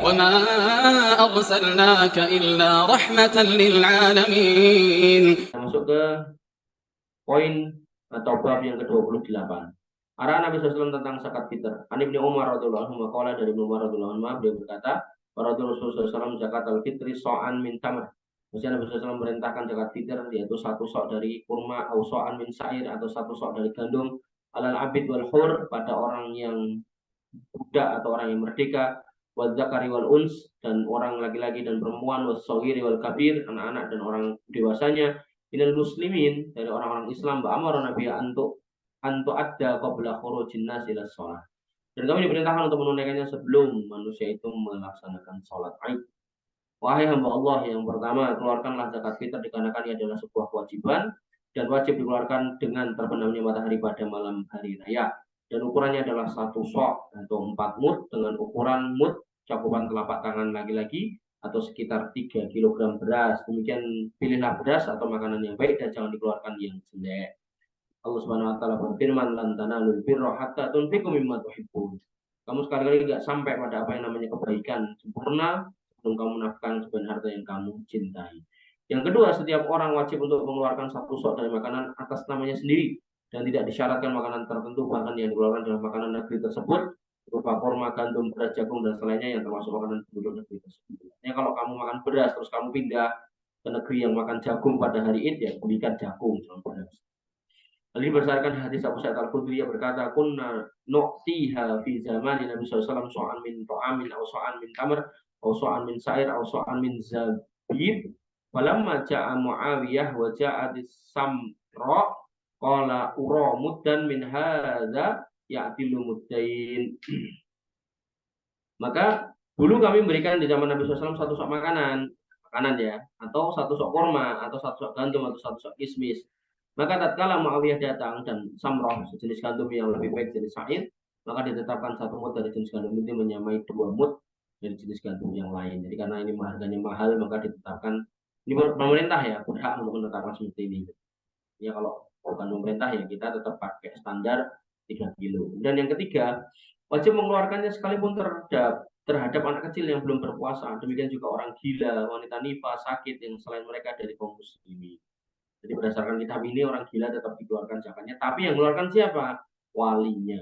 وما أرسلناك إلا رحمة للعالمين. Masuk ke poin atau bab yang ke-28. Arahan Nabi SAW tentang zakat fitr. An Ibnu Umar radhiyallahu anhu qala, dari Ibnu Umar radhiyallahu anhu beliau berkata, Rasulullah SAW zakat al-fitri so'an min tamr. Maksudnya Nabi SAW memerintahkan zakat fitr yaitu satu sok dari kurma, atau so'an min sa'ir, atau satu sok dari gandum, alal abid wal hur, pada orang yang budak atau orang yang merdeka, wal zakari wal uns, dan orang laki-laki dan perempuan, was sawiri wal kabir, anak-anak dan orang dewasanya, minal muslimin, dari orang-orang Islam, ba'amara nabiya antu adda qabla khurujin nas ila shalah. Dan kami diperintahkan untuk menunaikannya sebelum manusia itu melaksanakan sholat Id. Wahai hamba Allah, yang pertama, keluarkanlah zakat fitr dikarenakan ia adalah sebuah kewajiban dan wajib dikeluarkan dengan terbenamnya matahari pada malam hari raya. Dan ukurannya adalah satu sok atau 4 mud, dengan ukuran mud cakupan telapak tangan laki-laki atau sekitar 3 kg beras. Demikian pilihlah beras atau makanan yang baik dan jangan dikeluarkan yang jelek. Allah Subhanahu wa taala berfirman, lan tanalul birra hatta tunfiqu mimma tuhibbun. Kamu sekali-kali enggak sampai pada apa yang namanya kebaikan sempurna sebelum kamu menafkahkan sebagian harta yang kamu cintai. Yang kedua, setiap orang wajib untuk mengeluarkan satu sok dari makanan atas namanya sendiri dan tidak disyaratkan makanan tertentu, bahkan yang dikeluarkan dalam makanan negeri tersebut berupa kurma, gandum, beras, jagung dan selainnya yang termasuk makanan penduduk negeri tersebut. Ya, kalau kamu makan beras terus kamu pindah ke negeri yang makan jagung pada hari Id, ya berikan jagung, jangan beras. Hal ini berdasarkan hadis Abu Sa'id Al-Khudri yang berkata, kunna nu'tiha fi zamani Nabi SAW so'an min to'amin, atau so'an min tamr, atau so'an min sa'ir, atau so'an min zabib. Falamma ja'a Muawiyah wa ja'a samra qala ura muddan min hadza ya'tilu muddain. Maka dulu kami memberikan di zaman Nabi SAW satu sok makanan ya, atau satu sok kurma, atau satu sok gandum, atau satu sok kismis. Maka tatkala Muawiyah datang dan samroh sejenis gandum yang lebih baik jenis sa'id, maka ditetapkan satu mud dari jenis gandum itu menyamai 2 mud dari jenis gandum yang lain. Jadi karena ini harganya mahal, maka ditetapkan, ini pemerintah ya berhak untuk menetapkan seperti ini. Ya kalau bukan pemerintah ya kita tetap pakai standar 3 kilo. Dan yang ketiga, wajib mengeluarkannya sekalipun terhadap anak kecil yang belum berpuasa. Demikian juga orang gila, wanita nifas, sakit yang selain mereka dari kaum muslimin. Jadi berdasarkan kitab ini orang gila tetap dikeluarkan zakatnya, tapi yang mengeluarkan siapa? Walinya.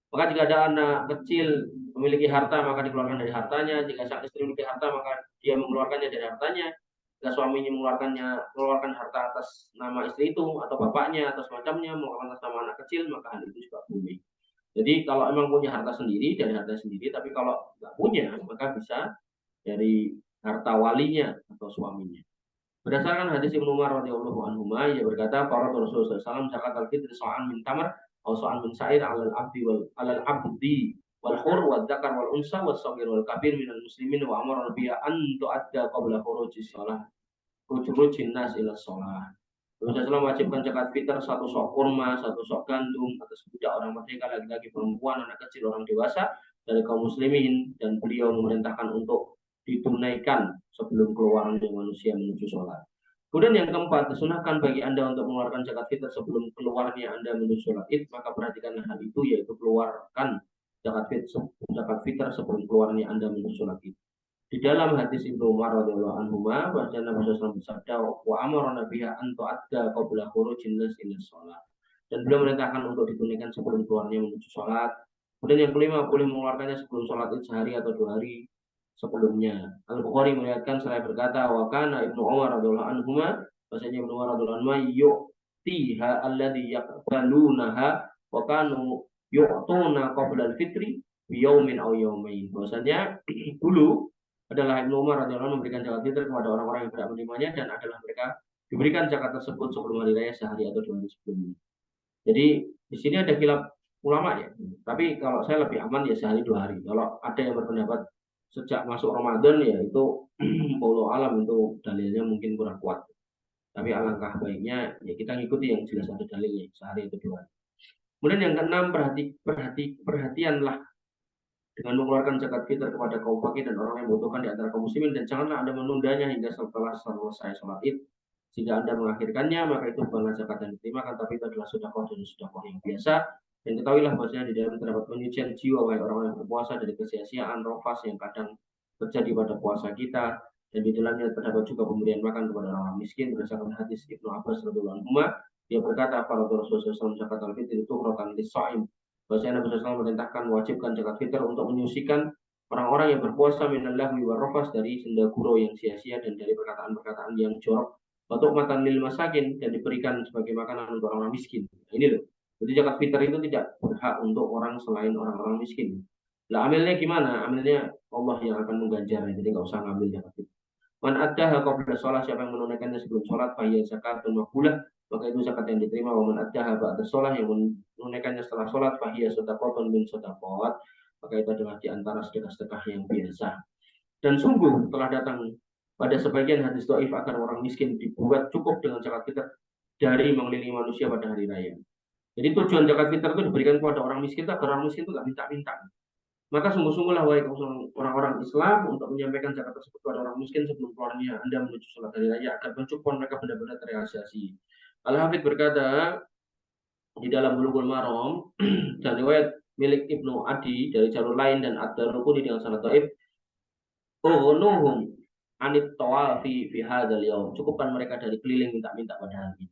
Maka jika ada anak kecil memiliki harta maka dikeluarkan dari hartanya. Jika sang istri memiliki harta maka dia mengeluarkannya dari hartanya. Jika suaminya mengeluarkan harta atas nama istri itu atau bapaknya atau semacamnya, mengeluarkan atas nama anak kecil, maka hal itu juga boleh. Jadi kalau emang punya harta sendiri dari harta sendiri, tapi kalau nggak punya maka bisa dari harta walinya atau suaminya. Berdasarkan hadis Ibnu Umar radhiyallahu anhu, ia berkata, para Rasulullah SAW zakat al-fitr so'an min tamr atau so'an min sa'ir alal abdi wal hur wal dzakar wal unsa was saghir wal kabir minal muslimin wa amara biha an tu'adda qabla khurujis shalah khurujin nas ila shalah. Rasulullah SAW wajibkan zakat fitr satu sok kurma, satu sok gandum atas budak, orang merdeka, laki-laki, perempuan, anak kecil, orang dewasa dari kaum muslimin, dan beliau memerintahkan untuk ditunaikan sebelum keluarnya manusia menuju sholat. Kemudian yang keempat, disunahkan bagi Anda untuk mengeluarkan zakat fitr sebelum keluarnya Anda menuju sholat Id, maka perhatikanlah hal itu, yaitu keluarkan zakat fitr sebelum keluarnya Anda menuju sholat Id. Di dalam hadis Ibnu Umar radhiyallahu anhu, bahwa Nabi SAW bersabda, wa amara nabiya an tu'adda qabla khurujin nas ila shalah. Dan beliau merintahkan untuk ditunaikan sebelum keluarnya menuju sholat. Kemudian yang kelima, boleh mengeluarkannya sebelum sholat Id sehari atau 2 hari sebelumnya. Al-Bukhari meriwayatkan, saya berkata, wa kana Ibnu Umar radhiyallahu anhu, bahwasanya Ibnu Umar radhiyallahu anhu yu'tiha alladhi yaqbalunaha wa kanu yu'tuna qabla al-fitri bi yaumin aw yaumain. Bahwasanya dulu adalah Ibnu Umar radhiyallahu anhu memberikan zakat fitr kepada orang-orang yang berhak menerimanya, dan adalah mereka diberikan zakat tersebut sebelum hari raya sehari atau 2 hari sebelumnya. Jadi di sini ada khilaf ulama ya. Tapi kalau saya lebih aman ya sehari 2 hari. Kalau ada yang berpendapat sejak masuk Ramadan ya itu wallahu alam itu dalilnya mungkin kurang kuat. Tapi alangkah baiknya ya kita ngikuti yang jelas ada dalilnya sehari atau 2 hari. Kemudian yang keenam, perhatianlah dengan mengeluarkan zakat fitr kepada kaum fakir dan orang yang membutuhkan di antara kaum muslimin, dan janganlah Anda menundanya hingga setelah selesai sholat Id. Jika Anda mengakhirkannya, maka itu bukanlah zakat yang diterima, tapi itu adalah sedekah dan sedekah yang biasa. Dan ketahuilah bahwasanya di dalam terdapat penyucian jiwa wahai orang yang berpuasa dari kesia-siaan, rofas yang kadang terjadi pada puasa kita, dan di dalamnya terdapat juga pemberian makan kepada orang miskin berdasarkan hadis Ibnu Abbas radhiyallahu anhu. Dia berkata, para Rasulullah SAW zakat al-fitr itu rotan lis-shaim. Bahwasanya Nabi SAW memerintahkan wajibkan zakat fitr untuk menyucikan orang-orang yang berpuasa minallahwi warrafas dari senda gurau yang sia-sia dan dari perkataan-perkataan yang jorok, untuk matan lil masakin, dan diberikan sebagai makanan untuk orang miskin. Nah, ini loh. Jadi zakat fitr itu tidak berhak untuk orang selain orang-orang miskin. Lah amilnya gimana? Amilnya Allah yang akan mengganjar, jadi nggak usah ngambil zakat fitr. Man addaha qabla sholat, siapa yang menunaikannya sebelum sholat, bahaya zakatun maqbulah, maka itu zakat yang diterima. Wa man addaha ba'da sholat, yang menunaikannya setelah sholat, bahaya sedaqatun min shadaqat, maka itu adalah di antara sedekah-sedekah yang biasa. Dan sungguh telah datang pada sebagian hadis dhaif agar orang miskin dibuat cukup dengan zakat fitr dari mengelilingi manusia pada hari raya. Jadi tujuan zakat fitr itu diberikan kepada orang miskin agar orang miskin itu nggak minta-minta. Maka sungguh-sungguhlah wahai orang-orang Islam untuk menyampaikan zakat tersebut kepada orang miskin sebelum keluarnya Anda menuju sholat hari raya agar mencukupi mereka benar-benar terrealisasi. Al-Hafidz berkata di dalam Bulughul Maram dan riwayat milik Ibnu Adi dari jalur lain dan Ad-Darqutni dengan sanad dhaif, ughnuhum anit tawafi fi hadzal yaum, cukupkan mereka dari keliling minta-minta pada hari ini.